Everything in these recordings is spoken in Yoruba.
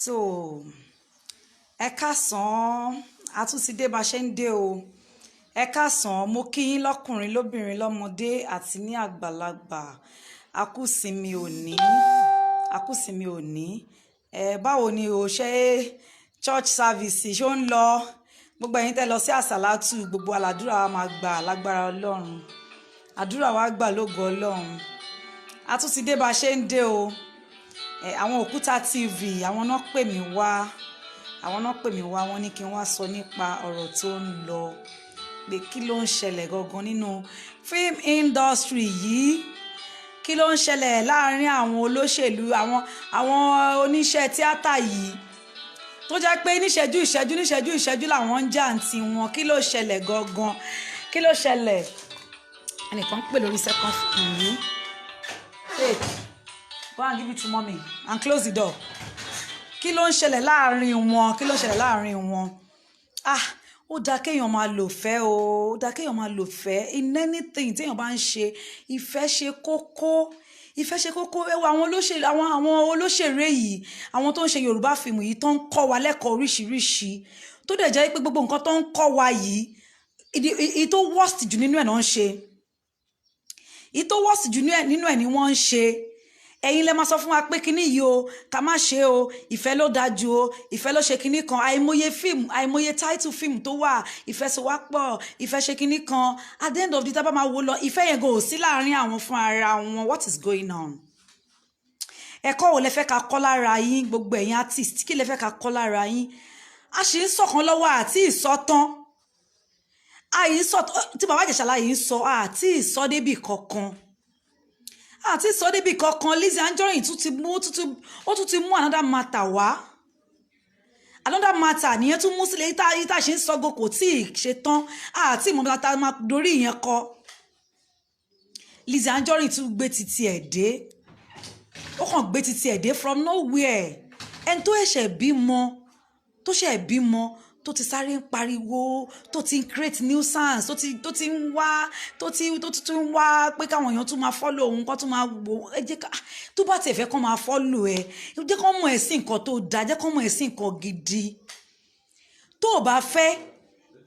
So ẹ káàsán a tún ti dé bá ṣe ń dé o. Ẹ káàsán mo kí yín lọ́kùnrin lóbìnrin lọ́mọdé àti ní àgbàlagbà. A kú sinmi òní. Báwo ni o ṣe church service ṣó ń lọ? Gbogbo ẹ̀yin tẹ́ lọ sí àsàlátù gbogbo àlàdúrà wa máa gbà lágbára Ọlọ́run. Àdúrà wa gbà lógo Ọlọ́run. A tún ti dé bá ṣe ń dé o. Àwọn Òkúta TV àwọn náà pè mí wá. Wọ́n ní kí n wá sọ nípa ọ̀rọ̀ tó ń lọ pé kí ló ń ṣẹlẹ̀ gangan nínú film industry yìí. Kí ló ń ṣẹlẹ̀ láàárín àwọn olóṣèlú àwọn oníṣẹ́ tíátà yìí tó jẹ́ pé níṣẹ́jú làwọn ń jà ntí wọn. Kí ló ṣẹlẹ̀ gangan? Kí ló ṣẹlẹ̀? Ẹnìkan pè lórí second phone yìí. Hey, go and give it to mommy and close the door. Kí ló ń ṣẹlẹ̀ láàárín wọn? Ó dá kéèyàn máa lò fẹ́ o. Ó dá kéèyàn máa lò fẹ́ in anything téèyàn bá ń ṣe. Ìfẹ́ ṣe kókó. Ẹ wo àwọn olóṣèré yìí, àwọn tó ń ṣe Yorùbá fíìmù yìí tó ń kọ́ wa lẹ́kọ̀ọ́ oríṣiríṣi. Tó dẹ̀ jẹ́ pé gbogbo nǹkan tó ń kọ́ wa yìí, ìyí tó worst jù nínú ẹ̀ náà ń ṣe. Ìyí tó worst jù nínú ẹ̀ ni wọ́n ń ṣe. Ẹ̀yin lẹ máa sọ fún wa pé kíní yìí o, ká má ṣe o, ìfẹ́ ló dájú o, ìfẹ́ ló ṣe kíní kan. Àìmọye title fíìmù tó wà, ìfẹ́ so wá pọ̀, ìfẹ́ ṣe kíní kan. At the end of the day, tá bá máa wo lọ, ìfẹ́ yẹn go sí láàárín àwọn fún ara wọn. What is going on? Ẹ̀kọ́ wo lẹ fẹ́ ká kọ́ lára yín gbogbo ẹ̀yin artist? Kí lẹ fẹ́ ká kọ́ lára yín? A sì ń sọ̀kan lọ́wọ́ àti ìsọ̀tán. Tí bàbá Ìjẹ̀ṣà yìí ń sọ àti ìsọdébì kankan. Lizzy Anjorin tún ti mú another matter wá. Another matter nìyẹn tún mú sílẹ̀ ìta ṣe ń sọgo kò tí ì ṣe tán. Àti ìmọ̀ ta máa dorí ìyẹn kọ. Lizzy Anjorin tún gbé titi ẹ̀ dé. Ó kàn gbé titi ẹ̀ dé from nowhere. Ẹni tó ṣẹ̀ bímọ tó ti sáré ń pariwo, tó ti ń create nuisance, tó ti ń wá pé káwọn èèyàn tún máa follow òun, kó tún máa wò. Ẹ jẹ́ ká tó bá tiẹ̀ fẹ́ kó máa follow ẹ, jẹ́ kó mọ̀ ẹ́ sí nǹkan tó dáa, jẹ́ kó mọ̀ ẹ́ sí nǹkan gidi. Tó o bá fẹ́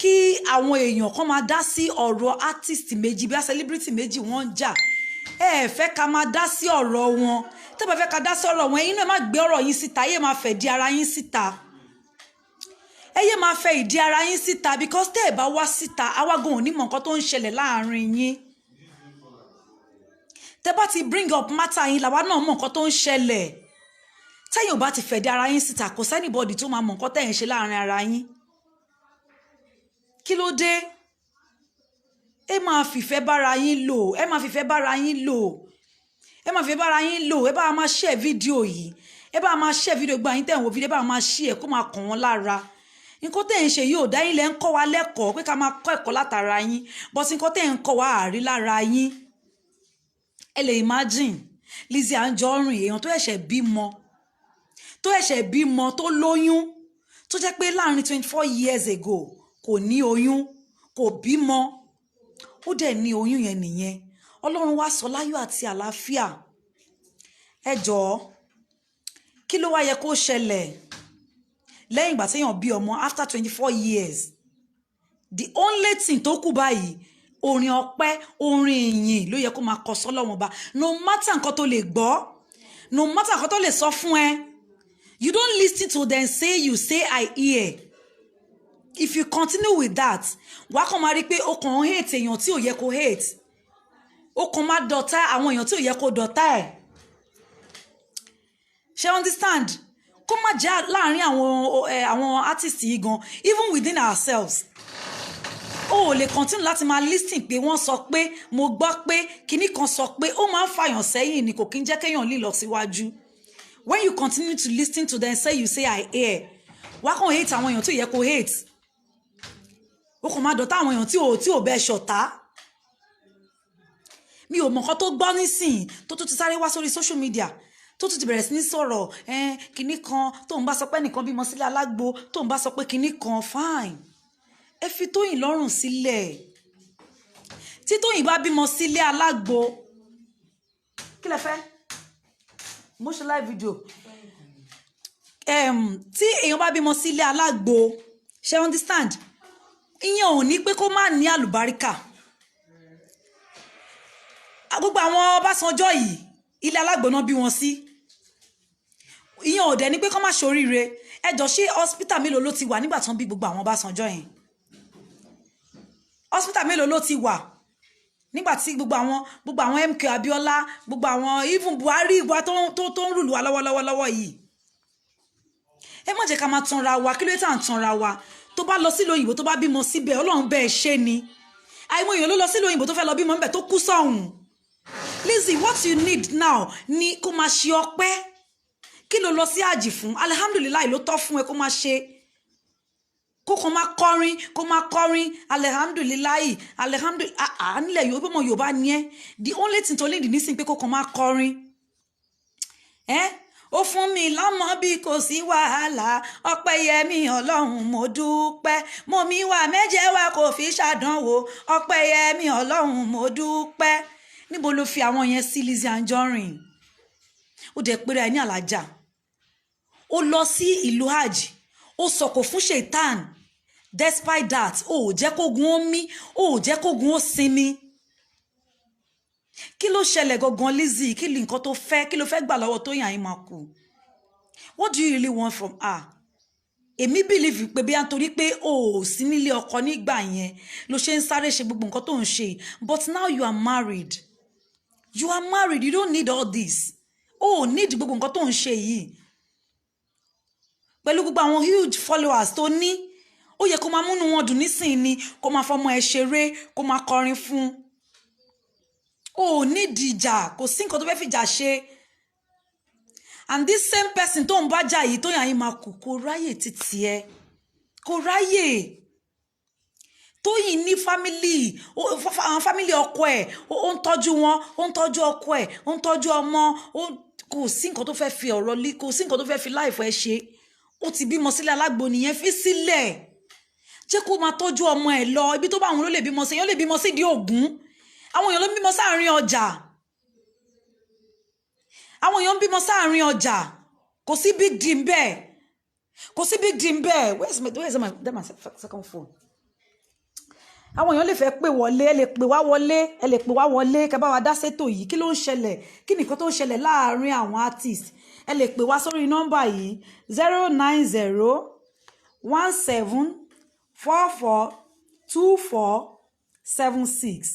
kí àwọn èèyàn kan máa dá sí ọ̀rọ̀ artist méjì bí celebrity méjì wọ́n ń jà, ẹ fẹ́ ká máa dá sí ọ̀rọ̀ wọn. Tó bá fẹ́ ká dá sí ọ̀rọ̀ wọn, ẹ̀yin náà má gbé ọ̀rọ̀ yín síta, ẹ má fẹ́ di ara yín síta. Ẹ máa fẹ́ ìdí ara yín síta because tẹ́ ẹ bá wá síta, àwa gan ò ní mọ̀ nǹkan tó ń ṣẹlẹ̀ láàárín yín. Tẹ́ bá ti bring up matter yín, làwa náà mọ̀ nǹkan tó ń ṣẹlẹ̀. Tẹ́yin ò bá ti fẹ́ di ara yín síta, kò sẹ́nibọ́dì tó máa mọ̀ nǹkan tẹ́ ẹ̀ ń ṣe láàárín ara yín. Kí ló dé? Ẹ máa fìfẹ́ bára yín lò. Ẹ bá máa share fídíò yìí. Ẹ bá máa share fídíò gbà yín tẹ́ ẹ̀ ń wo fídíò, ẹ bá máa share kó máa kàn wọ́n lára. Nǹkan tẹ́ ń ṣe yóò dá yín lẹ ń kọ́ wa lẹ́kọ̀ọ́ pé ká máa kọ́ ẹ̀kọ́ látara yín, but nǹkan tẹ́ ń kọ́ wa àrí lára yín. Ẹ lè imagine Lizzy Anjorin, èèyàn tó ẹ̀ṣẹ̀ bímọ tó lóyún, tó jẹ́ pé láàrin 24 years ago kò ní oyún, kò bímọ, ó dẹ̀ ní oyún yẹn nìyẹn. Ọlọ́run wá sọ láyọ̀ àti àlàáfíà. Ẹ jọ̀ọ́, kí ló wá yẹ kó ṣẹlẹ̀? Lẹ́yìn ìgbà téèyàn bí ọmọ after 24 years, the only thing tó kù báyìí, orin ọpẹ́, orin ìyìn ló yẹ kó máa kọ sọ́lọ́run Ọba. No matter nǹkan tó lè gbọ́, no matter nǹkan tó lè sọ fún ẹ, you don't listen to them say you say I hear. If you continue with that, wàá kàn máa rí pé ó kàn ń hate èèyàn tí ò yẹ kó hate. Ó kàn máa dọ̀tá àwọn èèyàn tí ò yẹ kó dọ̀tá ẹ̀. Ṣé understand? Kó má jà láàrin àwọn artist yìí gan, even within ourselves. Ó lè continue láti máa listen pé wọ́n sọ pé, mo gbọ́ pé, kíní kan sọ pé, ó máa ń fàyàn sẹ́yìn ni, kò kí ń jẹ́ kéèyàn lè lọ síwájú. When you continue to listen to them say you say I hear, wá kàn hate àwọn èèyàn tí ò yẹ kó hate. Ó kàn máa dọ̀tá àwọn èèyàn tí ò bẹ́ ṣọ̀tá. Mi ò mọ̀ nǹkan tó gbọ́ nísìn tó tún ti sáré wá sórí social media. Tó tún ti bẹ̀rẹ̀ sí ní sọ̀rọ̀ kíní kan tó ń bá sọ pé nìkan bímọ sílé alágbo, tó ń bá sọ pé kíní kan fine. Ẹ fi Tóyìn lọ́rùn sílẹ̀. Tí Tóyìn bá bímọ sílé alágbo, kí lẹ fẹ́? Mo ṣe live video. tí èèyàn bá bímọ sí ilé alágbo ṣe understand ìyẹn ò ní pé kó má ní àlùbáríkà gbogbo àwọn Ọbásanjọ́ yìí ilé alágbo náà bí wọn sí ìyẹn ò dẹ̀ ní pé kó má ṣoríire ẹjọ́ ṣé hospital mélòó ló ti wà nígbà tán bí gbogbo àwọn Ọbásanjọ́ yẹn hospital mélòó ló ti wà nígbà tí gbogbo àwọn MK Abiola gbogbo àwọn even Buhari ìgbà tó ń rùlù wa lọ́wọ́lọ́wọ́ yìí ẹ má jẹ́ ká máa tanra wa kí ló tà ń tanra wa tó bá lọ sílùú òyìnbó tó bá bímọ síbẹ̀ Ọlọ́run bẹ́ẹ̀ ṣe ni àìmọ̀ èèyàn ló lọ sílùú òyìnbó tó fẹ́ lọ bímọ níbẹ̀ tó kú sọ́hùn Lizzy what you need now ni kó máa ṣe ọpẹ́ kí ló lọ sí àjì fún alihamdulilayi ló tọ́ fún ẹ kó máa ṣe kó máa kọrin alihamdulilayi alihamdulilayi nílẹ̀ Yorùbá ni ẹ́ the only thing tó lè dì nísìn pé kó kàn máa kọrin ó fún mi lọ́mọ bí kò sí wàhálà Ọpẹ́yẹmí Ọlọ́run mo dúpẹ́ mo mi wà méje wa kò fi ṣàdánwò Ọpẹ́yẹmí Ọlọ́run mo dúpẹ́ níbo ló fi àwọn yẹn sí Lizzy Anjorin ó dẹ̀ pé rẹ̀ ní alájà ó lọ sí ìlú hajj ó sọ̀kò fún ṣètàn despite that ó jẹ́ kógun ó mí ó jẹ́ kógun ó sinmi kí ló ṣẹlẹ̀ gangan Lizzy kí ni nǹkan tó fẹ́ kí ló fẹ́ gbà lọ́wọ́ Tóyìn Àyìnmákù what do you really want from her èmi believe pé bí a torí pé o ò sí nílé ọkọ nígbà yẹn ló ṣe ń sáré ṣe gbogbo nǹkan tó ń ṣe but now you are married you don't need all this o ò need gbogbo nǹkan tó ń ṣe yìí pẹ̀lú gbogbo àwọn huge followers tó ní ó yẹ kó máa múnú wọn dùn nísìnyí ni kó máa fọmọ ẹ ṣeré kó máa kọrin fún ó nídìí ìjà kò sí nǹkan tó fẹ́ fìjà ṣe and this same person tó ń bá jà yìí Tóyìn Àyìnmákù kò ráyè títí ẹ kò ráyè Tóyìn ní family àwọn family ọkọ ẹ ó ń tọ́jú wọn ó ń tọ́jú ọkọ ẹ ó ń tọ́jú ọmọ kò sí nǹkan tó fẹ́ fi ọ̀rọ̀ lé kò sí nǹkan tó fẹ́ fi life ẹ ṣe ó ti bímọ sílẹ̀ alágbo nìyẹn fi sílẹ̀ jẹ́ kó máa tọ́jú ọmọ ẹ lọ ibi tó bá àwọn ló lè bímọ sí èèyàn lè bímọ sí ìdí Ògún àwọn èèyàn ló ń bímọ sáàrin ọjà àwọn èèyàn ń bímọ sáàrin ọjà kò sí big deal bẹ́ẹ̀ kò sí big deal bẹ́ẹ̀ where's my second phone àwọn èèyàn lè fẹ́ pè wọlé ẹ lè pè wá wọlé kẹ́ bá wa dá sétò yìí kí ló ń ṣẹlẹ̀ kí nìkan tó ń ṣẹlẹ̀ láàrin àwọn artist ẹ lè pè wá sórí nọ́mbà yìí 09017442476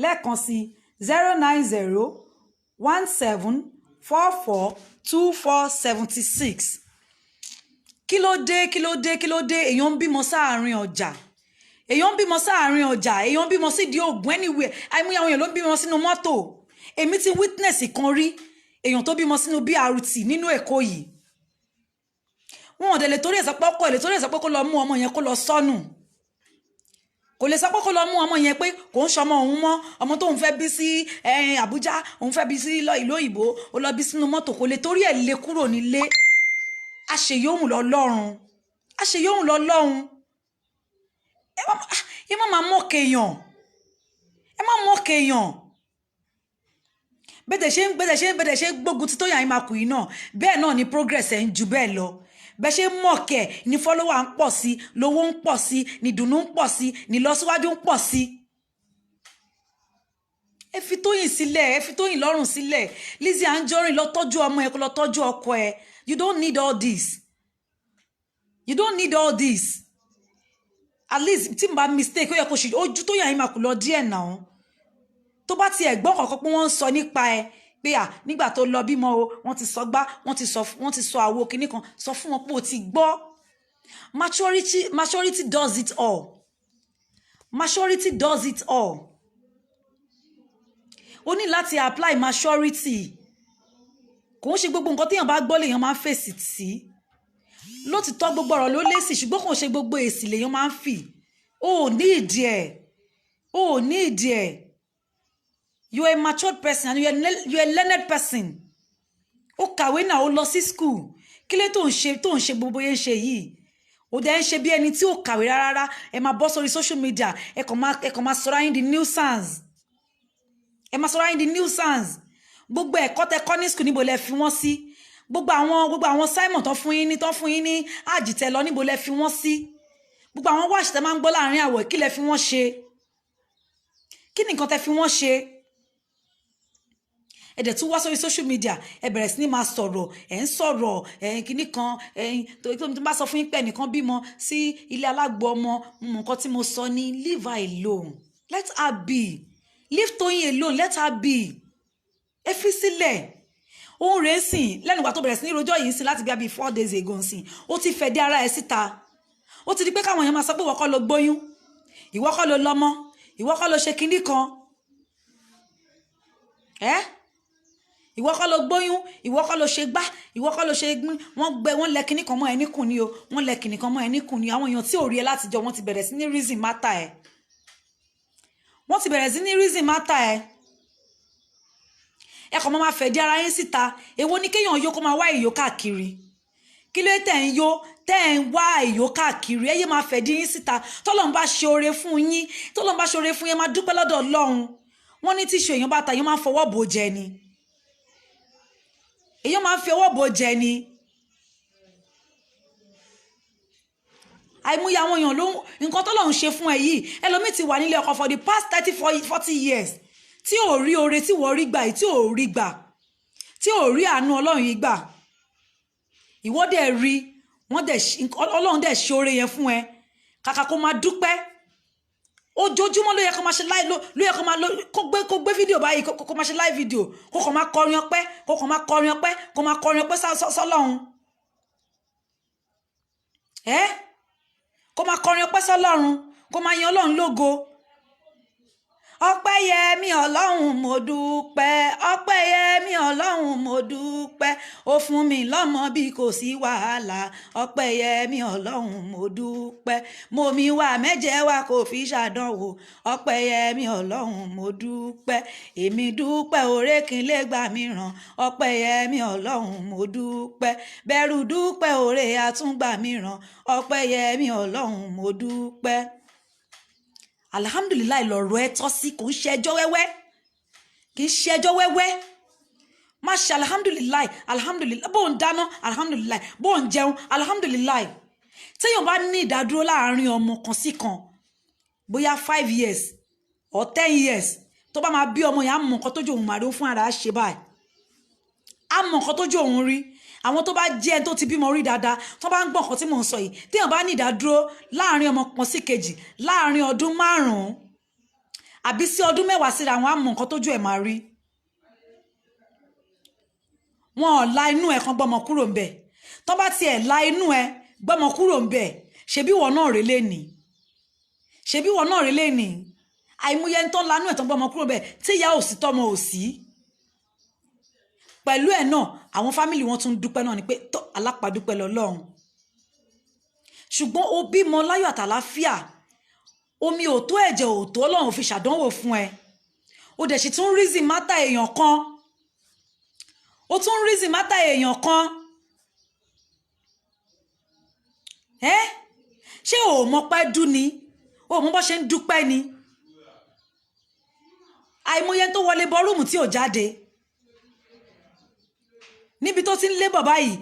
lẹ́ẹ̀kan sí 09017442476 kí ló dé èèyàn ń bímọ sáàrin ọjà èèyàn ń bímọ sáàrin ọjà èèyàn ń bímọ sí di Ògùn anywhere àìmọye àwọn èèyàn ló ń bímọ sínú mọ́tò èmi ti witness kan rí èèyàn tó bímọ sínú BRT nínú Èkó yìí wọn ò dẹ̀ lè torí ẹ̀ sọ pé ọkọ ẹ̀ lè torí ẹ̀ sọ pé kó lọ mú ọmọ yẹn kó lọ sọnù kò lè sọ pé kó lọ mú ọmọ yẹn pé kò ń ṣọmọ òun mọ́ ọmọ tó ń fẹ́ bí sí Àbújá òun fẹ́ bí sí ìlú òyìnbó ó lọ bí sínú mọ́tò kò lè torí ẹ̀ lè kúrò nílé àṣeyọhùn lọ́lọ́run ẹ má máa mọ́kèèyàn bẹ́ẹ̀ ṣe gbógun tí Tóyìn Àyìnmákù yìí náà bẹ́ẹ̀ náà ni progress ẹ̀ ń ju bẹ́ẹ̀ lọ bẹ́ẹ̀ ṣe mọ̀kẹ́ ni follower ń pọ̀ sí lówó ń pọ̀ sí ni dùnnú ń pọ̀ sí ni lọ́síwájú ń pọ̀ sí ẹ fi Tóyìn sílẹ̀ ẹ fi Tóyìn lọ́rùn sílẹ̀ Lizzy Anjorin lọ tọ́jú ọmọ ẹ kó lọ tọ́jú ọkọ ẹ you don't need all this at least tí n bá mistake ó yẹ kó ṣe ojú Tóyìn Àyìnmákù lọ díẹ̀ náà tó bá ti ẹ̀gbọ́n kọ̀ọ̀kan pé wọ́n ń sọ nípa ẹ pé nígbà tó lọ bímọ o wọ́n ti sọ gbá wọ́n ti sọ àwo kinní kan sọ fún wọn pé o ti gbọ́ maturity does it all o ní láti apply maturity kò ń ṣe gbogbo nǹkan téèyàn bá gbọ́ lèèyàn máa ń fèsì sí lótìtọ́ gbogbo ọ̀rọ̀ ló lésì ṣùgbọ́n kò ń ṣe gbogbo èsì lèèyàn máa ń fì o ò ní ìdí ẹ̀ you are a matured person and you are a learned person ó kàwé náà ó lọ sí school kí lè tó ń ṣe gbogbo yẹn ṣe yìí ó dẹ̀ ń ṣe bí ẹni tí ó kàwé rárá ẹ máa bọ́ sórí social media ẹ kàn máa sọ̀rọ̀ ayé di nuisance gbogbo ẹ̀kọ́ tẹ kọ́ ní school níbo lẹ fi wọ́n sí gbogbo àwọn Simon tó fún yín ní àjìtẹ́ lọ níbo lẹ fi wọ́n sí gbogbo àwọn wáṣí tẹ́ máa ń gbọ́ láàrin àwọ̀ kí lẹ fi wọ́n ṣe kí ni nǹkan tẹ́ fi wọ́n ṣe ẹ dẹ̀ tún wá sórí social media ẹ bẹ̀rẹ̀ sí ní máa sọ̀rọ̀ ẹ̀ ń sọ̀rọ̀ kíní kan tó bá sọ fún yín pé ẹnìkan bímọ sí ilé alágbo ọmọ nǹkan tí mo sọ ní leave her alone let her be leave Tóyìn alone let her be ẹ fi sílẹ̀ òun rèé sìn lẹ́nu ìgbà tó bẹ̀rẹ̀ sí ní rojọ́ yìí sí láti bí 4 days ago sìn ó ti fẹ̀ dé ara ẹ̀ síta ó ti di pé káwọn èèyàn máa sọ pé ìwọ kọ́ ló gbóyún ìwọ kọ́ ló lọ́mọ ìwọ kọ́ ló ṣe kinní kan ìwọ kọ́ ló gbóyún ìwọ kọ́ ló ṣe gbá ìwọ kọ́ ló ṣe gbín wọ́n lẹ kinní kan mọ́ ẹ níkùn ni o wọ́n lẹ kinní kan mọ́ ẹ níkùn ni àwọn èèyàn tí ò rí ẹ látijọ́ wọ́n ti bẹ̀rẹ̀ sí ní reason matter ẹ wọ́n ti bẹ̀rẹ̀ sí ní reason matter ẹ ẹ kàn máa fẹ̀ dí ara yín síta èwo ni kéèyàn yó kó máa wá ìyó káàkiri kí ló tẹ̀ ń yó tẹ́ ẹ̀ ń wá ìyó káàkiri ẹ yé máa fẹ̀ dí yín síta tọ́lọ́run bá ṣe oore fún yín tọ́lọ́run bá ṣe oore fún yín máa dúpẹ́ lọ́dọ̀ Ọlọ́run wọ́n ní tíṣù èèyàn bá ta èèyàn máa ń fọwọ́ bò jẹ ni èèyàn máa ń fi ọwọ́ bò jẹ ni àìmúyà àwọn èèyàn ló nǹkan tọ́lọ́run ṣe fún ẹ yìí ẹlòmíì ti wà nílé ọkọ for the past 30-40 years tí ò rí oore tí wọ́n rí gbà tí ò rí gbà tí ò rí àánú Ọlọ́run yìí gbà ìwọ dẹ̀ rí Ọlọ́run dẹ̀ ṣe oore yẹn fún ẹ kàkà kó máa dúpẹ́ ojoojúmọ́ ló yẹ kó máa ṣe live ló yẹ kó gbé fídíò báyìí kó máa ṣe live video kó kàn máa kọrin ọpẹ́ kó máa kọrin ọpẹ́ sọ́lọ́run kó máa kọrin ọpẹ́ sọ́lọ́run kó máa yan Ọlọ́run lógo ọpẹ́ yẹ mí Ọlọ́run mo dúpẹ́ ọpẹ́ yẹ mí Ọlọ́run mo dúpẹ́ ó fún mi lọ́mọ bí kò sí wàhálà ọpẹ́ yẹ mí Ọlọ́run mo dúpẹ́ mo mi wà mẹ́jẹ wá kò fi ṣàdánwò ọpẹ́ yẹ mí Ọlọ́run mo dúpẹ́ èmi dúpẹ́ oore kí n lè gbà mí ràn ọpẹ́ yẹ mí Ọlọ́run mo dúpẹ́ bẹ̀rù dúpẹ́ oore àtúngbà mí ràn ọpẹ́ yẹ mí Ọlọ́run mo dúpẹ́ alhamdulilayi lọ̀rọ̀ ẹ tọ́ sí kò ń ṣe ẹjọ́ wẹ́wẹ́ kì í ṣe ẹjọ́ wẹ́wẹ́ má ṣe alhamdulilayi bó ń dáná alhamdulilayi bó ń jẹun alhamdulilayi téèyàn bá ní ìdádúró láàrin ọmọ kan sí kan bóyá 5 years or 10 years tó bá máa bí ọmọ yẹn á mọ nǹkan tójú òun màrí ó fún ara ṣe báyìí á mọ nǹkan tójú òun rí àwọn tó bá jẹ́ tó ti bímọ rí dáadáa tó bá ń gbọ́ nǹkan tí mò ń sọ yìí téèyàn bá ní ìdádúró láàrin ọmọ kan sí kejì láàrin ọdún 5 àbí sí ọdún 10 síra àwọn á mọ nǹkan tójú ẹ̀ máa rí wọn ò la inú ẹ̀ kan gbọ́mọ kúrò ń bẹ̀ tó bá tiẹ̀ la inú ẹ̀ gbọ́mọ kúrò ń bẹ̀ ṣebí wọn náà rè lénìí ṣebí wọn náà rè lénìí àìmúyẹ ń tán lanú ẹ̀ tán gbọ́mọ kúrò ń bẹ̀ tí ìyá ò sí tọmọ ò sí pẹ̀lú ẹ̀ náà àwọn fámìlì wọn tún dúpẹ́ náà ni pé tó alápàdúpẹ́ lọ́lọ́run ṣùgbọ́n ó bímọ láyọ̀ àtàláfíà omi ò tó ẹ̀jẹ̀ ò tó Ọlọ́run fi ṣàdánwò fún ẹ ó dẹ̀ sì tún reason matter èèyàn kan ó tún reason matter èèyàn kan ṣé ò mọ pẹ́ dú ni ò mọ bó ṣe ń dúpẹ́ ni àìmọye tó wọlé bọ́rùmù tí ò jáde níbi tó ti ń lé bàbá yìí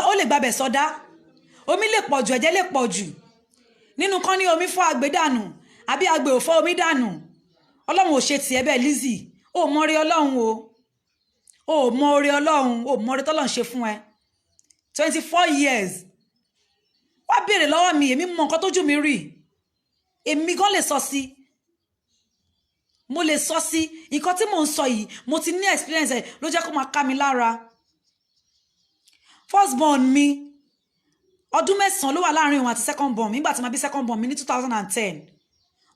ó lè gbàbẹ̀ sọdá omi lè pọ̀ jù ẹ̀jẹ̀ lè pọ̀ jù nínú kan ní omi fọ́ àgbẹ̀ dànù àbí àgbẹ̀ ò fọ́ omi dànù Ọlọ́run ò ṣe tiẹ̀ bẹ́ẹ̀ Lizzy ó mọ oore Ọlọ́run ó mọ oore Ọlọ́run ó mọ oore tọ́lọ́run ṣe fún ẹ 24 years wá béèrè lọ́wọ́ mi èmi mọ nǹkan tójú mi rí èmi gan lè sọ sí mo lè sọ sí nǹkan tí mò ń sọ yìí mo ti ní experience ẹ ló jẹ́ kó máa ká mi lára first born mi ọdún 9 ló wà láàrin òun àti second born mi nígbà tí ma bí second born mi ní 2010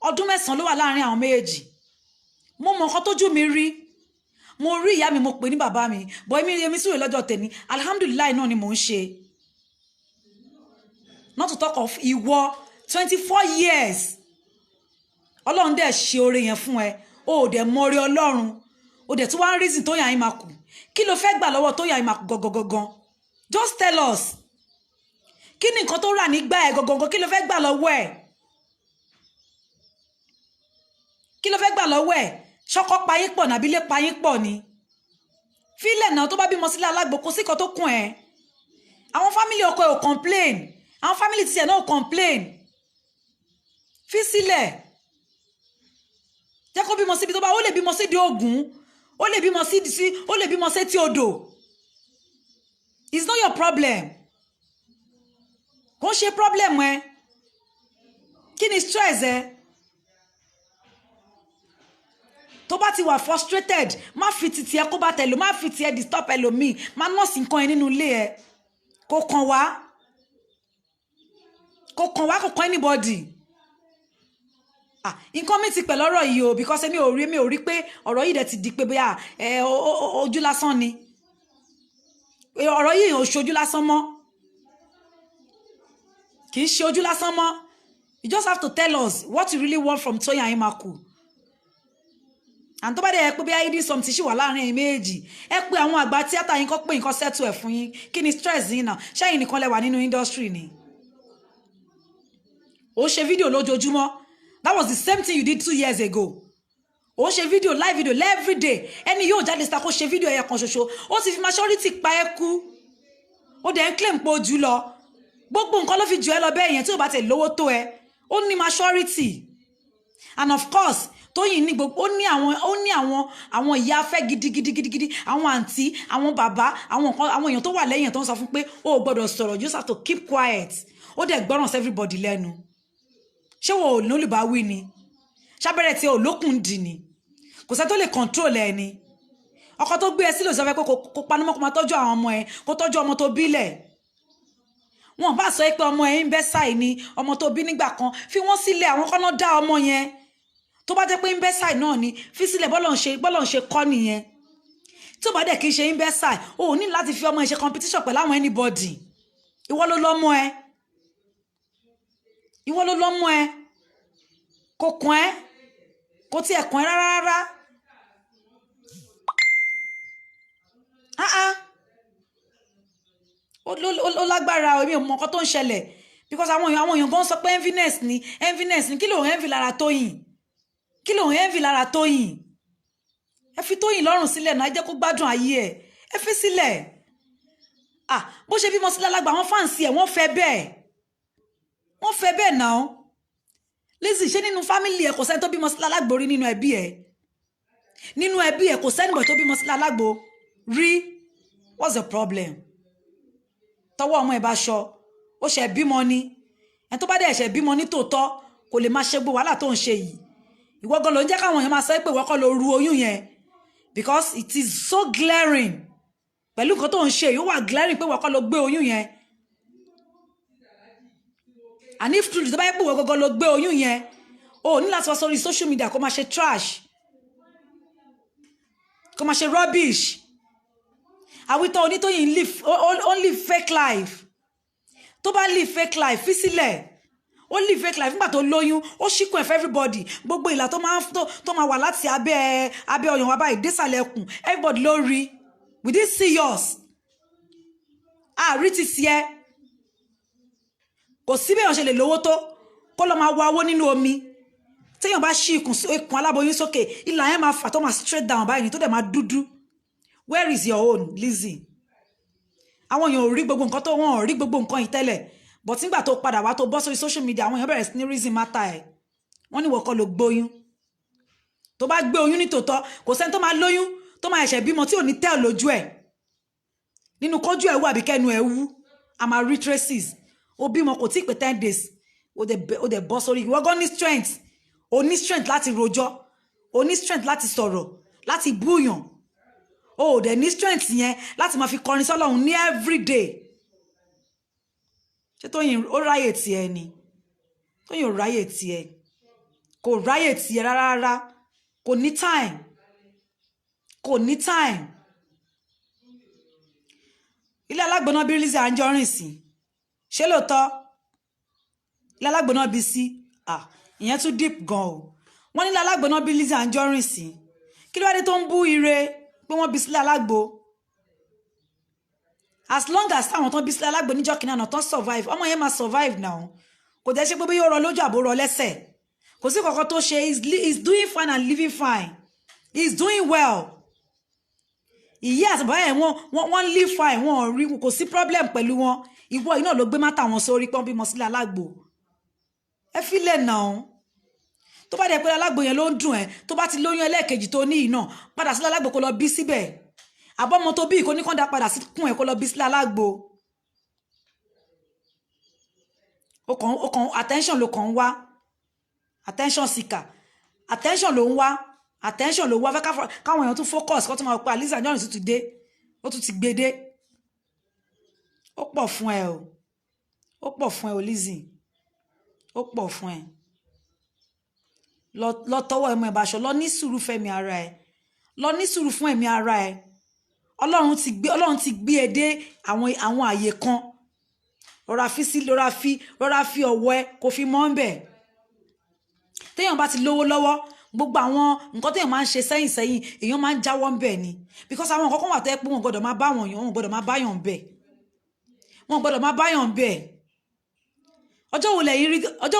ọdún 9 ló wà láàrin àwọn méjèèjì mo mọ nǹkan tójú mi rí mo rí ìyá mi mo pè ní bàbá mi bọ́ èmi súre lọ́jọ́ tèmi alhamdulilayi náà ni mò ń ṣe not to talk of ìwọ 24 years Ọlọ́run dẹ̀ ṣe oore yẹn fún ẹ o dẹ̀ mọ oore Ọlọ́run o dẹ̀ tún wá ń reason tó yàn yín máa kù kí ló fẹ́ gbà lọ́wọ́ tó yàn yín máa kù gangan just tell us kí ni nǹkan tó rà nígbà ẹ̀ gangan kí ló fẹ́ gbà lọ́wọ́ ẹ̀ kí ló fẹ́ gbà lọ́wọ́ ẹ̀ ṣọ́kọ́ payín pọ̀ nàbí lè payín pọ̀ ni fílẹ̀ náà tó bá bímọ sílé alágbo kò sí kan tó kún ẹ̀ àwọn family ọkọ ẹ̀ ò complain àwọn family tiẹ̀ náà ò complain fi sílẹ̀ jẹ́ kó bímọ síbi tó bá ó lè bímọ sí di Ògùn ó lè bímọ sí ó lè bímọ sí ti odò it's not your problem kò ń ṣe problem ẹ kí ni stress ẹ tó bá ti wà frustrated má fi titi ẹ kó bá tẹ̀lé má fi ti ẹ disturb ẹlòmíì má nọ́ọ̀sì nǹkan ẹ nínú ilé ẹ kò kàn wá kò kàn anybody nǹkan mi ti pẹ̀lú ọ̀rọ̀ yìí o because mi ò rí pé ọ̀rọ̀ yìí dẹ̀ ti di pé bóyá ojú lásán ni ọ̀rọ̀ yìí ò ṣojú lásán mọ́ kì í ṣe ojú lásán mọ́ you just have to tell us what you really want from Toyin Ayimaku and tó bá dẹ̀ pé bí id something ṣì wà láàrin ẹ̀yin méjì ẹ pé àwọn àgbà tíátà yín kọ́ pé nǹkan settle ẹ̀ fún yín kí ni stress yín náà ṣẹ́yìn nìkan lẹ wà nínú industry ni ó ṣe fídíò lójoojúmọ́ that was the same thing you did 2 years ago ó ṣe fídíò live video every day ẹni yóò jáde síta kó ṣe fídíò ẹyẹ kan ṣoṣo ó ti fi maturity pa ẹ́ kú ó dẹ̀ ń claim pé ó jù lọ gbogbo nǹkan ló fi jù ẹ́ lọ bẹ́ẹ̀ yẹn tí ó bá tẹ̀ lówó tó ẹ ó ní maturity and of course Tóyìn ní gbogbo ó ní àwọn ìyá afẹ́ gidigidi àwọn àǹtí àwọn bàbá àwọn èèyàn tó wà lẹ́yìn tó ń sọ fún pé ó gbọ́dọ̀ sọ̀rọ̀ you just have to keep quiet ó dẹ̀ gbọ́ràn sí everybody lẹ́nu ṣé wo ò ní olùbáwí ni ṣábẹ́rẹ́ tí ò lókun dì ní kò sẹ́ tó lè control ẹ ni ọkọ tó gbé ẹ sílẹ̀ sọ fẹ́ pé kó panumọ́ kó máa tọ́jú àwọn ọmọ ẹ kó tọ́jú ọmọ tó bílẹ̀ wọn bá sọ pé ọmọ ẹ ń bẹ́ sáì ni ọmọ tó bí nígbà kan fi wọ́n sílẹ̀ àwọn kan náà dá ọmọ yẹn tó bá jẹ́ pé ń bẹ́ sáì náà ni fi sílẹ̀ bọ́lọ̀ ń ṣe kọ́ nìyẹn tí ó bá dẹ̀ kí n ṣe ń bẹ́ sáì o ò ní láti fi ọmọ ẹ ṣe competition pẹ̀lú àwọn anybody ìwọ ló lọ́mọ ẹ kò kàn ẹ́ kò tiẹ̀ kàn ẹ́ rárá ó lágbára èmi ò mọ nǹkan tó ń ṣẹlẹ̀ because àwọn èèyàn gan sọ pé enviness ni kí ló ń envy lára Tóyìn ẹ fi Tóyìn lọ́rùn sílẹ̀ náà ẹ jẹ́ kó gbádùn ayé ẹ fi sílẹ̀ bó ṣe bímọ sílẹ̀ lágbà àwọn fáǹsì ẹ̀ wọ́n fẹ́ bẹ́ẹ̀ náà Lizzy ṣé nínú fámìlì ẹ kò sẹ́ni tó bímọ sílẹ̀ alágbó rí nínú ẹbí ẹ kò sẹ́ni bọ̀ tó bímọ sílẹ̀ alágbó rí what's the problem tọwọ́ ọmọ ẹ bá ṣọ ó ṣe bímọ ni ẹni tó bá dẹ̀ ṣe bímọ ní tòótọ́ kò lè máa ṣe gbogbo wàhálà tó ń ṣe yìí ìwọ gan ló ń jẹ́ káwọn èèyàn máa sọ pé ìwọ kọ́ ló ru oyún yẹn because it is so glaring pẹ̀lú nǹkan tó ń ṣe yìí ó wà glaring pé ìwọ kọ́ ló gbé oyún yẹn and if true tó bá yẹ pé ìwọ gangan ló gbé oyún yẹn o ní láti wá sórí social media kó máa ṣe trash kó máa ṣe rubbish àwítọ́ Onítòyìn live fake life tó bá live fake life fi sílẹ̀ ó live fake life nígbà tó lóyún ó ṣíkùn ẹ̀ for everybody gbogbo ìlà tó máa wà láti abẹ́ ọyàn wa báyìí désàlẹ̀ ẹkùn everybody ló rí we did see yours rí ti sí ẹ kò sí béèyàn ṣe lè lówó tó kó lọ máa wá owó nínú omi téèyàn bá ṣí ikùn aláboyún sókè ìlà yẹn máa fà tó máa straight down báyìí tó dẹ̀ máa dúdú where is your own Lizzy àwọn èèyàn ò rí gbogbo nǹkan tó wọ́n ò rí gbogbo nǹkan yìí tẹ́lẹ̀ but nígbà tó padà wá tó bọ́ sórí social media àwọn èèyàn bẹ̀rẹ̀ sí ní reason matter ẹ̀ wọ́n ní wọ́n kọ́ ló gbóyún tó bá gbé oyún ní tòótọ́ kò sẹ́ni tó máa lóyún tó máa ẹ̀ṣẹ̀ bímọ tí ò ní tẹ́ lójú ẹ̀ nínú kójú ẹ̀ wú àbí kẹ́nu ẹ̀ wú a máa rí traces ó bímọ kò tí ì pé 10 days ó dẹ̀ bọ́ sórí ìwọ gan ní strength ó ní strength láti rojọ́ ó ní strength láti sọ̀rọ̀ láti búyàn ó dẹ̀ ní strength yẹn láti máa fi kọrin sọ́lọ́run ní everyday ṣé Tóyìn ó ráyè tiẹ̀ ni Tóyìn ò ráyè tiẹ̀ kò ráyè tiẹ̀ rárá kò ní time ilé alágbóná bí Lizzy Anjorin sí ṣé lóòótọ́ ilé alágbóná bí sí ìyẹn tún deep gan o wọ́n nílé alágbóná bí Lizzy Anjorin sí kí ló wá dé tó ń bú ire pé wọ́n bí sílé alágbó as long as táwọn tán bí sílé alágbó níjọ́ kìnnà náà tán survive ọmọ yẹn máa survive now kò dẹ̀ ṣe pé bí yóò rọ lójú àbó rọ lẹ́sẹ̀ kò sí kankan tó ṣe is doing fine and living fine he is doing well ìyá àti bàbá ẹ̀ wọ́n live fine, wọ́n rí kò sí problem pẹ̀lú wọn. Ìwọ yìí náà ló gbé mátà wọn sórí pé wọ́n bímọ sílẹ̀ alágbo. Ẹ filẹ̀ náà. Tó bá dẹ̀ pé alágbo yẹn ló ń dùn ẹ́, tó bá ti lóyún ẹlẹ́ẹ̀kejì tó ní iná, padà sílẹ̀ alágbo kó lọ bí síbẹ̀. Àbọ̀mọ tó bí ìkó ní kàn dá padà sí kún ẹ̀ kó lọ bí sílẹ̀ alágbo. Attention ló kàn wá. Attention seeker. Attention ló ń wá. Attention ló wá fẹ́ káwọn èèyàn tún focus kó tún máa pa Lizzy Anjorin tún dé. Ó tún ti gbé dé. Ó pọ̀ fún ẹ o. Ó pọ̀ fún ẹ o Lizzy. Ó pọ̀ fún ẹ. Lọ tọwọ́ ẹmọ ìbáṣọ, lọ ní sùúrù fẹ́mi ara ẹ. Lọ ní sùúrù fún ẹ̀mí ara ẹ. Ọlọ́run ti gbé ẹ dé àwọn àyè kan. Rọra fi ọwọ́ ẹ kó fi mọ́ ń bẹ̀. Téèyàn bá ti lówó lọ́wọ́, gbogbo àwọn nǹkan téèyàn máa ń ṣe sẹ́yìn èèyàn máa ń jáwọ́ ń bẹ̀ ni. Because àwọn nǹkan kan wà tó yẹ pé wọn gbọ́dọ̀ máa bá wọn yàn, wọn gbọ́dọ̀ máa báyàn bẹ̀. Wọn gbọ́dọ̀ máa báyàn bẹ̀. Ọjọ́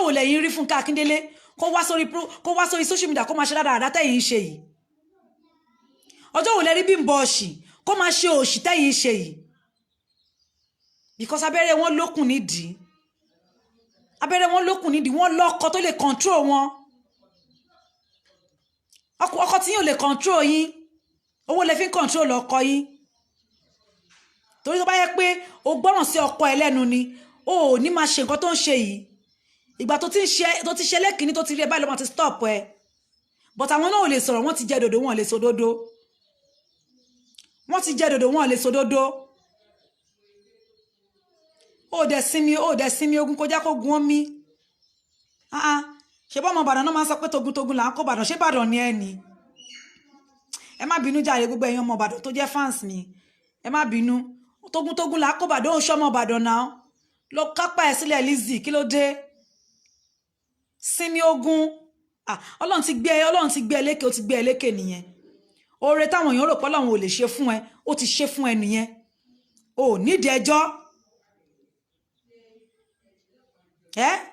wo lẹ́yìn rí Fúnkẹ́ Akíndélé kó wá sórí social media kó máa ṣe dáadáa tẹ́yìn ṣe yìí? Ọjọ́ wo lẹ rí Bímbọ́ Òṣì kó máa ṣe òṣì tẹ́yìn ṣe yìí? Because abẹ́rẹ́ wọn lókùn nídìí. Abẹ́rẹ́ wọn lókùn nídìí, wọ́n lọ́kọ tó lè control wọn. Ọkọ tí yín ò lè control yín. Owó lẹ fi ń control ọkọ yín. Torí tó bá yẹ pé o gbọ́ràn sí ọkọ ẹ lẹ́nu ni, o ò ní máa ṣe nǹkan tó ń ṣe yìí. Ìgbà tó ti ṣe lẹ́kìnní tó ti rí ẹ báyìí ló máa ti stop ẹ. But àwọn náà ò lè sọ̀rọ̀, wọ́n ti jẹ́ dòdò, wọ́n lè sọ dòdò. Wọ́n ti jẹ́ dòdò, wọ́n lè sọ dòdò. Ó dẹ̀ sinmi ogun kó já kó gun omi. Ṣé bọ́ ọmọ Ìbàdàn náà máa ń sọ pé togun là ń kó Ìbàdàn, ṣé Ìbàdàn ni ẹ ni? Ẹ má bínú jàre gbogbo ẹ̀yin ọmọ Ìbàdàn tó jẹ́ fans mi. Ẹ má bínú. Togun là ń kó Ìbàdàn, ó ń ṣọmọ Ìbàdàn náà. Lọ kápá ẹ̀ sílẹ̀ Lizzy, kí ló dé? Sinmi ogun. Ọlọ́run ti gbé ẹ lékè, ó ti gbé ẹ lékè nìyẹn. Oore táwọn èèyàn rò pé Ọlọ́run ò lè ṣe fún ẹ, ó ti ṣe fún ẹ nìyẹn. O nídìí ẹjọ́.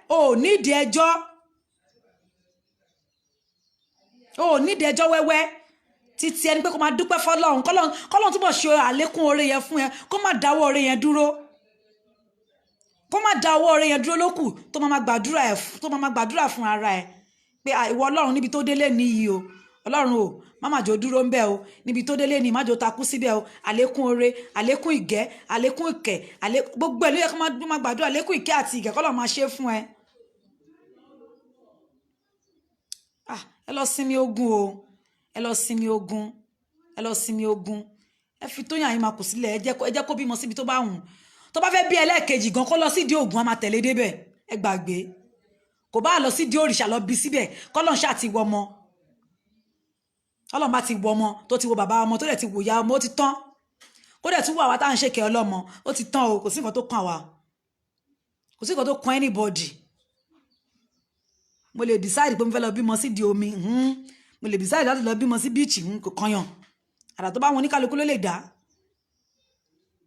O nídìí ẹjọ́. O nídìí ẹjọ́ wẹ́wẹ́. Títí ẹni pé kó máa dúpẹ́ fọ́lọ́run, kọ́lọ́run túbọ̀ ṣe àlékún oore yẹn fún ẹ, kó má dáwọ́ oore yẹn dúró. Kó má dáwọ́ oore yẹn dúró lókù tó máa gbàdúrà fún ara ẹ. Pé ìwọ Ọlọ́run níbi tó délé níyì o. Ọlọ́run o, má jò dúró ń bẹ̀ o. Níbi tó délé ní má jò takú síbẹ̀ o. Àlékún oore, àlékún ìgẹ́, àlékún ìkẹ́, gbogbo ẹ̀ ló yẹ kó máa gbàdúrà àlékún ìkẹ́ àti ìgẹ́ kọ́lọ́run máa ṣe fún ẹ. Ẹ lọ sinmi ogun o. Ẹ lọ sinmi ogun. Ẹ lọ sinmi ogun. Ẹ fi Tóyìn Àyìnmákù sílẹ̀, ẹ jẹ́ kó bímọ síbi tó bá wùn. Tó bá fẹ́ bí ẹlẹ́ẹ̀kejì gan kó lọ sídìí Ògún, a máa tẹ̀lé débẹ̀. Ẹ gbàgbé. Kò bá lọ sídìí òrìṣà lọ bí síbẹ̀, kọ́lọ́run ṣáà ti wọ ọmọ. Ọlọ́run bá ti wọ ọmọ, tó ti wo bàbá ọmọ, tó dẹ̀ ti wò ya ọmọ, ó ti tán. Kó dẹ̀ tún wà wá tá à ń ṣèkẹ́ ọlọ́mọ, ó ti tán o, kò sí nǹkan tó kàn wá. Kò sí nǹkan tó kàn anybody. Mo lè decide pé mo fẹ́ lọ bímọ sídìí omi. Mo lè decide láti lọ bímọ sí beach, kò kànyàn. Àrà tó bá wọn oníkálukú ló lè dá.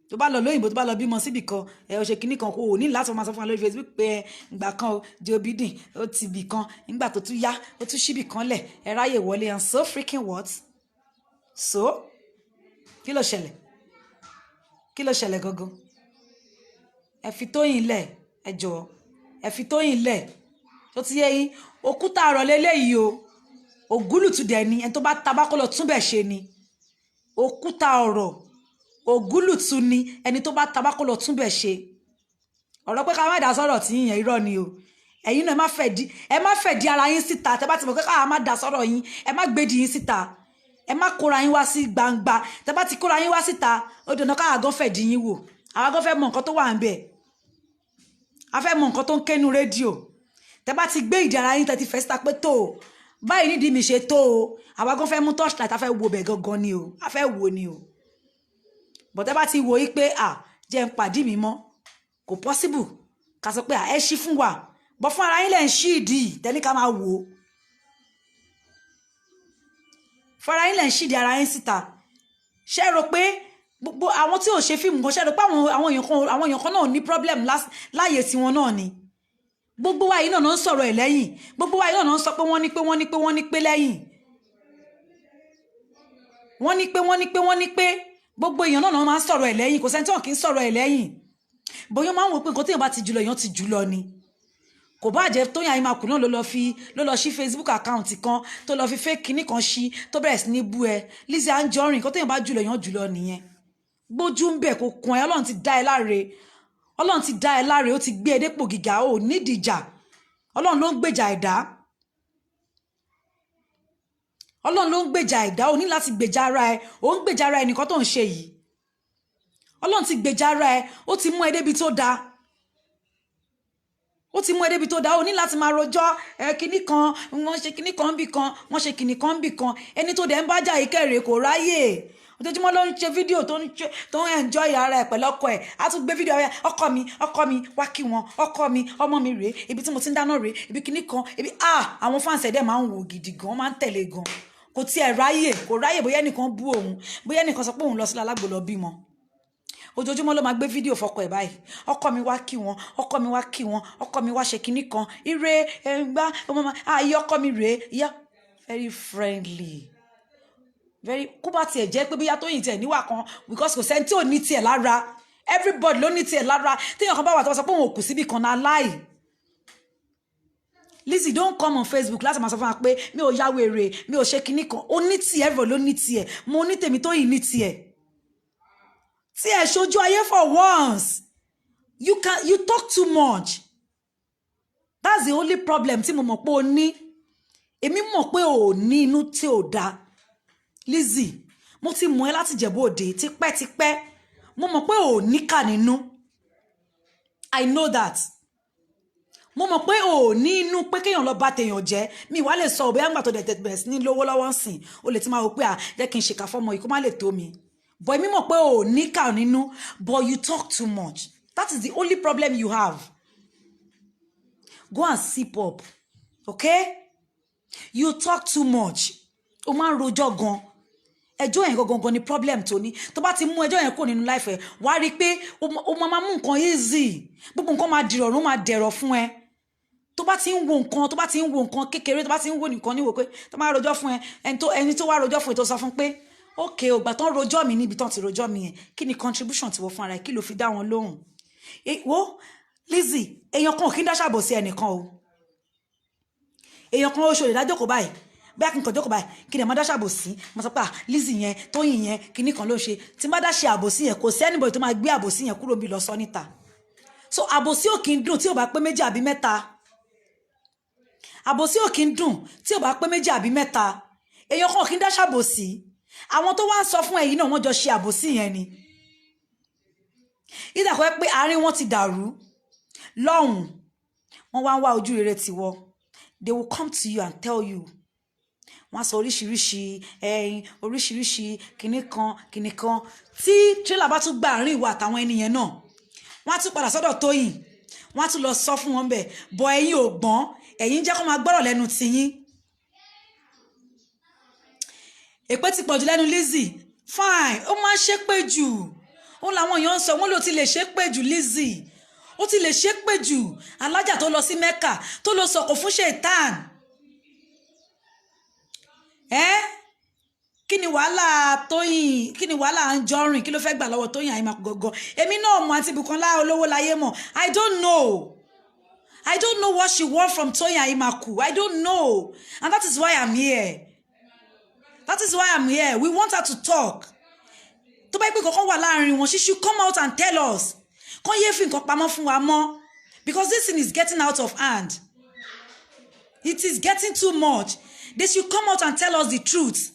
Tó bá lọ lóyìnbó, tó bá lọ bímọ síbì kan, ó ṣe kinní kan kó o ní láti máa sọ fún wa lórí Facebook pé ìgbà kan o Joe Biden ó ti bì kan, nígbà tó tún yá ó tún ṣíbì kan lẹ̀, ẹ ráyè wọlé and so freaking what? So kí ló ṣẹlẹ̀? Kí ló ṣẹlẹ̀ gangan? Ẹ fi Tóyìn lẹ̀, ẹ jọ̀ọ́. Ẹ fi Tóyìn lẹ̀. Tó ti yé yín, òkúta ọ̀rọ̀ lélẹ́yìí o. Ògúlùtù dẹ̀ ni, ẹni tó bá tabákọ́ lọ túnbẹ̀ ṣe ni. Òkúta ọ̀rọ̀. Ògúlùtù ni ẹni tó bá tabákọ́ lọ túnbẹ̀ ṣe. Ọ̀rọ̀ pé ká má dá sọ̀rọ̀ tí yín yẹn irọ́ ni o. Ẹ̀yin náà ẹ má fẹ̀dí ara yín síta. Tẹ́ bá ti mọ̀ pé ká má dá sọ̀rọ̀ yín, ẹ má gbédì yín síta. Ẹ má kóra yín wá sí gbangba. Tẹ́ bá ti kóra yín wá síta, ó dènà ká àgọ́ fẹ̀dí yín wò. Àwa gan fẹ́ mọ̀ nǹkan tó wà ńbẹ̀. A fẹ́ mọ̀ nǹkan tó ń kénu rédíò. Tẹ́ bá ti gbé ìdí ara yín tẹ́ ti fẹ́ síta pé tó o. Báyìí nídìí mi ṣe tó o. Àwa gan fẹ́ mú torchlight, a fẹ́ wo bẹ̀ gangan ni o. A fẹ́ wo ni o. But ẹ bá ti wo yí pé jẹ́ ń pàdí mi mọ́, kò possible ká sọ pé ẹ ṣí fún wa. Bọ́ fún ara yín lẹ̀ ń ṣí ìdí tẹ́ni ká máa wò. Fún ara yín lẹ̀ ń ṣí ìdí ara yín síta. Ṣé rò pé gbogbo àwọn tí ò ṣe fíìmù kan, ṣé rò pé àwọn èèyàn kan náà ní problem láyé tiwọn náà ni? Gbogbo wa yìí náà ń sọ̀rọ̀ ẹ̀ lẹ́yìn. Gbogbo wa yìí náà ń sọ pé wọ́n ní pé lẹ́yìn. Wọ́n ní pé gbogbo èèyàn náà máa ń sọ̀rọ̀ ẹ̀ lẹ́yìn kò sẹ́ni tí wọ́n kì í sọ̀rọ̀ ẹ̀ lẹ́yìn bóyá máa ń wò pé nǹkan tí èèyàn bá ti jùlọ èèyàn ti jùlọ ni kò bá jẹ́ Tóyìn Àyìnmákù náà ló lọ sí Facebook account kan tó lọ fi fake kinní kan sí tó bẹ̀rẹ̀ sí ní bú ẹ Lizzy Anjorin nǹkan tí èèyàn bá jùlọ èèyàn jùlọ nìyẹn gbójú ń bẹ̀ kó kun ẹ Ọlọ́run ti dá ẹ láre Ọlọ́run ti dá ẹ láre ó ti gbé ẹ dépò gíga ó nídìí ìjà Ọlọ́run ló ń gbèjà ẹ̀dá Ọlọ́run ló ń gbèjà ẹ̀dá ó ní láti gbèjà ara ẹ ó ń gbèjà ara ẹ nìkan tó ń ṣe yìí Ọlọ́run ti gbèjà ara ẹ ó ti mú ẹ débi tó dáa ó ti mú ẹ débi tó dáa ó ní láti máa rojọ́ kinní kan wọ́n ṣe kinní kan bì kan wọ́n ṣe kinní kan bì kan ẹni tó dẹ̀ ń bá jà ìkẹrẹ kò ráyè ojoojúmọ́ ló ń ṣe fídíò tó ń enjoy ara ẹ̀ pẹ̀lú ọkọ ẹ̀ á tún gbé fídíò ẹ̀ ọkọ mi wá kí wọn ọkọ mi ọmọ mi rèé ibi tí mo ti ń dáná rèé ibi kinní kan ibi àwọn fáǹsì ẹ̀dẹ̀ máa ń wò gidi gan máa ń tẹ̀lé gan kò tiẹ̀ ráyè kò ráyè bóyá ẹnìkan bú òun bóyá ẹnìkan sọ pé òun lọ sí alágbò lọ bímọ ojoojúmọ́ ló máa gbé fídíò fọkọ ẹ̀ báyìí ọkọ mi wá kí wọn ọkọ mi wá kí wọn ọkọ mi wá ṣe kinní kan ire ẹgbá ayé ọkọ mi rèé yá very friendly very kó bá tiẹ̀ jẹ́ pé bóyá Tóyìn tiẹ̀ níwà kan because kò sẹ́ni tí ò ní tiẹ̀ lára everybody ló ní tiẹ̀ lára téèyàn kan bá wà tó sọ pé òun ò kù síbi kan náà láì Lizzy don't come on Facebook láti máa sọ fún wa pé mi ò ya wèrè mi ò ṣe kinní kan ó ní tiẹ̀ everybody ló ní tiẹ̀ mo ní tèmi Tóyìn ní tiẹ̀ tí ẹ ṣojú ayé for once you talk too much that's the only problem tí mo mọ̀ pé o ní èmi mọ̀ pé o ní inú tí ò dáa Lizzy mo ti mọ̀ ẹ́ láti Ìjẹ̀bú Òde tipẹ́tipẹ́ mo mọ̀ pé o níkà nínú I know that mo mọ̀ pé o ní inú pé kéèyàn lọ bá téèyàn jẹ́ mi wá lè sọ òbí àgbà tó dẹ̀ bẹ̀rẹ̀ sí ní lówó lọ́wọ́ sìn o lè ti máa wò pé jẹ́ kí n ṣèkà fọ́mọ yìí kó má lè tó mi but èmi mọ̀ pé o níkà nínú but you talk too much that is the only problem you have go and sip up okay you talk too much o máa ń rojọ́ gan ẹjọ́ yẹn gangan ni problem tó ní tó bá ti mú ẹjọ́ yẹn kó nínú life ẹ wá rí pé o máa mú nǹkan easy gbogbo nǹkan máa dìrọ̀rùn máa dẹ̀rọ̀ fún ẹ tó bá ti ń wo nǹkan kékeré tó bá ti ń wo nǹkan níwò pé tó máa rojọ́ fún ẹ ẹni tó wá rojọ́ fún ẹ tó sọ fún pé okay ògbà tán rojọ́ mi níbi tán ti rojọ́ mi yẹn kí ni contribution tí wọ́n fún ara ẹ kí ló fi dá wọn lóhùn wo Lizzy èèyàn kan ò kí ń dáṣàbò sí ẹnìkan o èèyàn kan ó ṣòlè dájókòó báyìí bẹ́ẹ̀ kí n kàn jókòó báyìí kí ni ẹ̀ má dáṣàbò sí mo sọ pé Lizzy yẹn Tóyìn yẹn kíní kan ló ṣe tí má dáṣe àbòsí yẹn kò sí anybody tó máa gbé àbòsí yẹn kúrò bí lọ sọ níta so àbòsí ò kí ń dùn tí ò bá pé méjì àbí mẹ́ta àbòsí ò kí ń dùn tí ò bá pé méjì àbí mẹ́ta èèyàn kan ò kí ń dáṣàbò sí àwọn tó wá ń sọ fún ẹ̀yin náà wọ́n jọ ṣe àbòsí yẹn ni ìdàkọ́ pé àárín wọn ti dàrú lọ́hùn wọ́n wá ń wá ojú rere tiwọ́ they will come to you and tell you wọ́n sọ oríṣiríṣi kinní kan tí trailer bá tún gba àárín ìwà àtàwọn ènìyàn náà wọ́n á tún padà sọ́dọ̀ Tóyìn wọ́n á tún lọ sọ fún wọn bẹ́ẹ̀ bọ̀ ẹ̀yin ò gbọ́n ẹ̀yin jẹ́ kó máa gbọ́rọ̀ lẹ́nu tiyín èpè ti pọ̀jù lẹ́nu Lizzy fine ó máa ń ṣépè jù òun làwọn èèyàn ń sọ wọ́n ló ti lè ṣépè jù Lizzy ó ti lè ṣépè jù alájà tó lọ sí Mẹ́kà tó lọ sọ̀kò fún ṣètàn kí ni wàhálà Tóyìn kí ni wàhálà Anjorin kí ló fẹ́ gbà lọ́wọ́ Tóyìn Àyìnmákù gọ́gọ́ èmi náà mọ̀ àti Bùkọ́lá olówó láyé mọ̀ I don't know what she want from Tóyìn Àyìnmákù I don't know and that is why I'm here we want her to talk tó bá yẹ pé kankan wà láàrin wọn she should come out and tell us kàn yé fi nǹkan pamọ́ fún wa mọ́ because this thing is getting out of hand it is getting too much they should come out and tell us the truth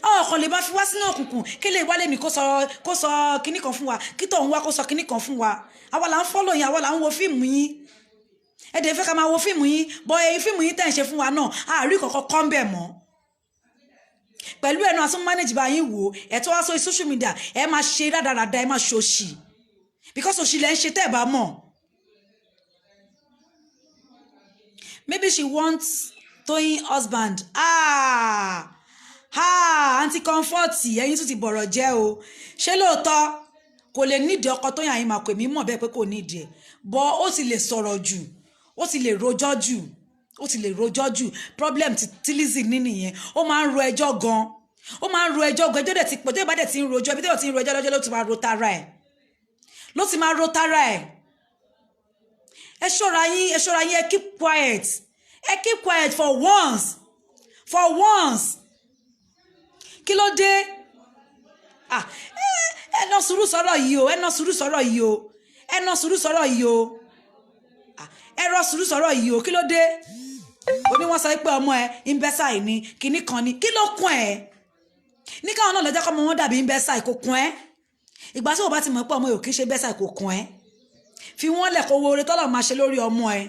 àwọn kan lè bá fi wá sínú òkùnkùn kí lè wálé mi kó sọ kinní kan fún wa kí tọ̀hún wá kó sọ kinní kan fún wa àwa là ń follow yín àwa là ń wo fíìmù yín ẹ̀dẹ̀ fẹ́ ká máa wo fíìmù yín bọ́ èyí fíìmù yín tẹ̀ ń ṣe fún wa náà àárí kọ̀ọ̀kan kọ́ ń bẹ̀ mọ́ pẹ̀lú ẹnu asún manage bá yín wò ẹ̀ tó wá sórí social media ẹ̀ máa ṣe rádaràda ẹ̀ máa ṣòṣì because òṣì lẹ́ ń ṣe tẹ́ ẹ̀ bá mọ̀ maybe she wants Tóyìn husband aunty comfort ẹ̀yin tún ti bọ̀rọ̀ jẹ́ o ṣé lóòótọ́ kò lè nídìí ọkọ Tóyìn Àyìnmákù èmi mọ̀ bẹ́ẹ̀ pé kò nídìí ẹ̀ bọ́ ó ti lè sọ̀rọ̀ jù ó ti lè rojọ́ jù problem tí Lizzy ní nìyẹn ó máa ń ro ẹjọ́ gan ó máa ń ro ẹjọ́ ẹjọ́ dẹ̀ ti pọ̀ tó bá dẹ̀ ti ń rojọ́ ibi tó ti ń ro ẹjọ́ lọ́jọ́ ló ti máa ro tara ẹ̀ ló ti máa ro tara ẹ̀. ẹ ṣọ́ra yín ẹ keep quiet for once kí ló dé ẹ ná sùúrù sọ̀rọ̀ yìí o ẹ ná sùúrù sọ̀rọ̀ yìí o ẹ ná sùúrù sọ̀rọ̀ yìí o ẹ rọ sùúrù sọ̀rọ̀ yìí o kí ló dé ó ní wọ́n sọ pé ọmọ ẹ ìmbẹ́sàì ni kinní kan ni kí ló kún ẹ ní káwọn náà lọ́jọ́ kọ́ ọmọ wọn dàbí ìmbẹ́sàì kò kún ẹ ìgbà tí wọ́n bá ti mọ̀ pé ọmọ yòókì ṣe bẹ́sàì kò kún ẹ fi wọ́n lẹ̀ kó wo oore tọ́lọ̀ máa ṣe lórí ọmọ ẹ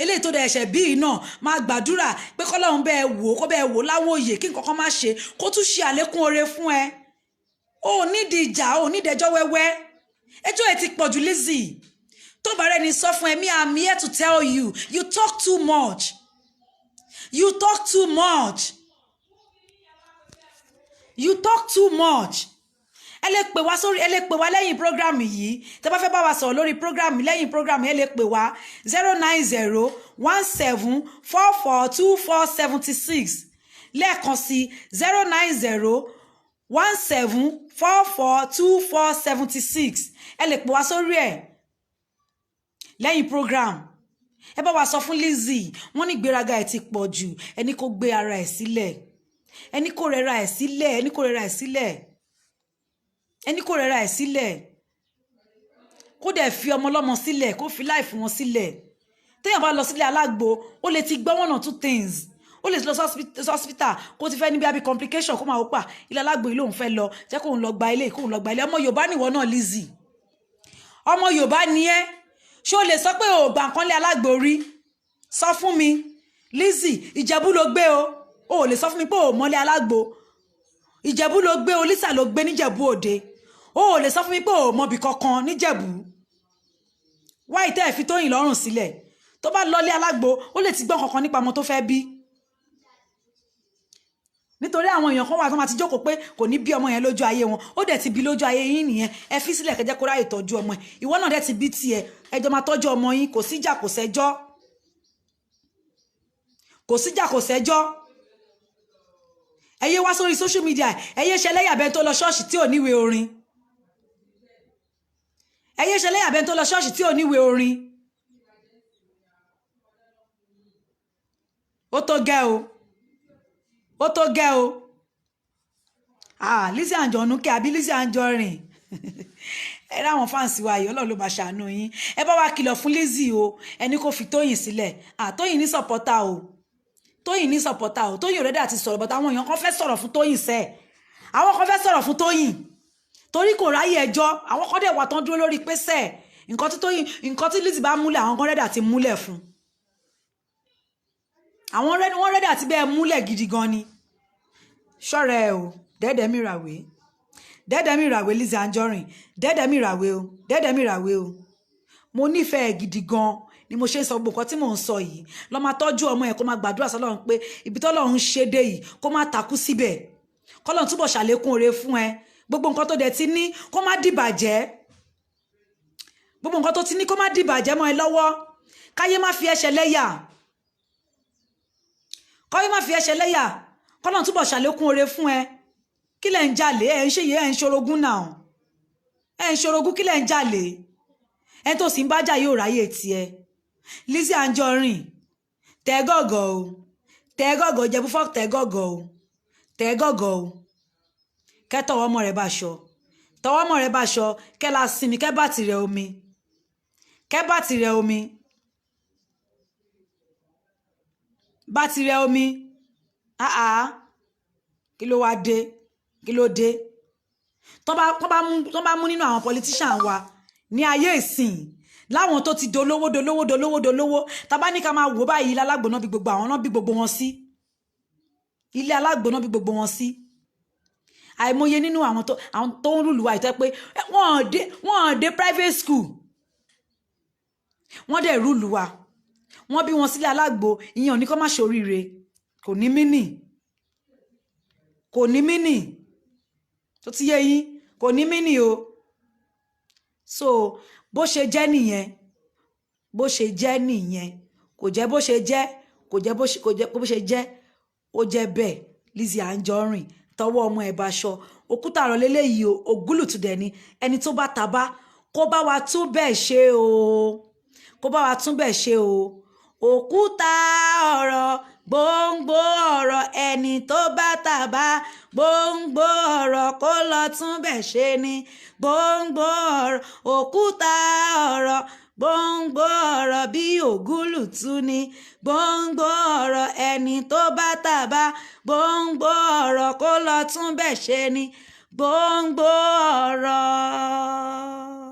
eléyìí tó dẹ̀ ẹ̀ṣẹ̀ bíi náà máa gbàdúrà pé kọ́lọ́run bẹ́ẹ̀ wò kó bẹ́ẹ̀ wò láwòye kí nǹkan kan má ṣe kó tún ṣe àlékún oore fún ẹ ó nídìí ìjà ó nídìí ẹjọ́ wẹ́wẹ́ ẹjọ́ ẹ ti pọ̀jù Lizzy tó bá rẹ̀ ní sọ fún ẹ mi I'm here to tell you you talk too much you talk too much you talk too much ẹ lè pè wá sórí ẹ lè pè wá lẹ́yìn program yìí tẹ́ bá fẹ́ bá wa sọ̀rọ̀ lórí program lẹ́yìn program ẹ lè pè wá 09017442476 lẹ́ẹ̀kan sí 09017442476 ẹ lè pè wá sórí ẹ̀ lẹ́yìn program ẹ bá wa sọ fún Lizzy wọ́n ní ìgbéraga ẹ̀ ti pọ̀ jù ẹni kó gbé ara ẹ̀ sílẹ̀ ẹni kó rẹra ẹ̀ sílẹ̀ ẹni kó rẹra ẹ̀ sílẹ̀ ẹni kó rẹra ẹ̀ sílẹ̀ kó dẹ̀ fi ọmọ ọlọ́mọ sílẹ̀ kó fi láìfù wọn sílẹ̀ téèyàn bá lọ sílé alágbo ó lè ti gbọ́ one or two things ó lè lọ hospital kó ti fẹ́ níbi àbí complication kó máa wọ́pà ilé alágbo ilé òun fẹ́ lọ jẹ́ kóun lọ gba ilé kóun lọ gba ilé ọmọ Yorùbá nìwọ náà Lizzy ọmọ Yorùbá ni ẹ́ ṣé o lè sọ pé o gbà nǹkan lé alágbo rí sọ fún mi Lizzy Ìjẹ̀bú ló gbé o lè sọ fún mi pé o mọ́lé alágbo Ìjẹ̀bú ló gbé Olísà ló gbé níjẹ̀bú Òde o lè sọ fún mi pé o mọ̀bì kankan níjẹ̀bú wáyé tẹ́ ẹ̀ fi Tóyìn lọ́rùn sílẹ̀ tó bá lọ́lé alágbo ó lè ti gbọ́ kankan nípa ọmọ tó fẹ́ bí nítorí àwọn èèyàn kan wà tó máa ti jókòó pé kò ní bí ọmọ yẹn lójú ayé wọn ó dẹ̀ ti bí lójú ayé yín nìyẹn ẹ fi sílẹ̀ kẹjẹ́ kó ráyè tọ́jú ọmọ ẹ̀ ìwọ náà dẹ̀ ti bí tiẹ̀ ẹjọ́ máa tọ́jú ọmọ yín kò síjà kò sẹ́jọ́ ẹ yé wá sórí social media ẹ yé ṣẹlẹ́yàbẹ́ tó lọ ṣọ́ọ̀ṣì tí ò níwèé orin ẹ yé ṣẹlẹ́yàbẹ́ tó lọ ṣọ́ọ̀ṣì tí ò níwèé orin ó tó gẹ́ o Lizzy Anjorin kí àbí Lizzy Anjorin ẹ ráwọn fáǹsì wa yìí Ọlọ́run ló máa ṣàánú yín ẹ bá wa kìlọ̀ fún Lizzy o ẹni kò fi Tóyìn sílẹ̀ Tóyìn ní sọpọ́tà o Tóyìn ọ̀rẹ́dà ti sọ̀rọ̀ bọ́tà àwọn èèyàn kan fẹ́ sọ̀rọ̀ fún Tóyìn sẹ́ẹ̀ àwọn kan fẹ́ sọ̀rọ̀ fún Tóyìn torí kò ráyè ẹjọ́ àwọn kan dẹ̀ wà tán dúró lórí pé sẹ́ẹ̀ nǹkan tí Lizzy bá múlẹ̀ àwọn kan rẹ́dà ti múlẹ̀ fún wọ́n rẹ́dà ti bẹ́ẹ̀ múlẹ̀ gidi gan ni ṣọ́rẹ́ ẹ o dẹ́ẹ̀dẹ́ mi ràwé Lizzy Anjorin dẹ́ẹ̀dẹ́ mi ràwé o mo nífẹ̀ẹ́ gidi gan ni mo ṣe ń sọ gbogbo nǹkan tí mò ń sọ yìí lọ máa tọ́jú ọmọ ẹ̀ kó máa gbàdúrà sọ́lọ́run pé ibi tọ́lọ́run ṣe dé yìí kó má takú síbẹ̀ kọ́lọ́run túbọ̀ ṣàlékún oore fún ẹ gbogbo nǹkan tó dẹ̀ ti ní kó má dìbàjẹ́ mọ́ ẹ lọ́wọ́ káyé má fi ẹ̀ṣẹ̀ lẹ́yà kọ́lọ́run túbọ̀ ṣàlékún oore fún ẹ kí lẹ̀ ń jalè ẹ̀ ń ṣe yẹ ẹ̀ ń ṣorogún náà ẹ̀ ń ṣorogún kí lẹ̀ ń jalè ẹ̀ tó sì ń bájà yóò ráyè tiẹ̀ Lizzy Anjorin tẹ́gọ̀gọ̀ jẹ́bú fọ́ọ̀kì tẹ́gọ̀gọ̀ o kẹ́ tọwọ́ ọmọ rẹ̀ bá ṣọ kẹ́ la sinmi kẹ́ bàtì rẹ̀ omi kí ló dé tó bá mú nínú àwọn politician wa ní ayé ìsìn láwọn tó ti dolówó tàbá ní ká máa wò báyìí ilé alágbóná bí gbogbo àwọn náà bí gbogbo wọn sí àìmọye nínú àwọn tó ń rúlùwà ìtẹ́ pé wọ́n dé private school wọ́n dẹ̀ rúlùwà wọ́n bí wọn sílé alágbo ìyẹn ò ní kó má ṣoríire kò ní mínì tó ti yé yín kò ní mínì o so bó ṣe jẹ́ nìyẹn kò jẹ́ bó ṣe jẹ́ ó jẹ́ bẹ́ẹ̀ Lizzy Anjorin tọwọ́ ọmọ ẹ̀ bá aṣọ òkúta ọ̀rọ̀ lélẹ́yìí o ògúlùtù dẹ̀ ni ẹni tó bá tabá kó bá wa tún bẹ́ẹ̀ ṣe o kó bá wa tún bẹ́ẹ̀ ṣe o òkúta ọ̀rọ̀ gbòǹgbò ọ̀rọ̀ ẹni tó bá tabá gbòǹgbò ọ̀rọ̀ kó lọ tún bẹ́ẹ̀ ṣe ni gbòǹgbò ọ̀rọ̀ òkúta ọ̀rọ̀ gbòǹgbò ọ̀rọ̀ bí ògúlùtù ni gbòǹgbò ọ̀rọ̀ ẹni tó bá tabá gbòǹgbò ọ̀rọ̀ kó lọ tún bẹ́ẹ̀ ṣe ni gbòǹgbò ọ̀rọ̀.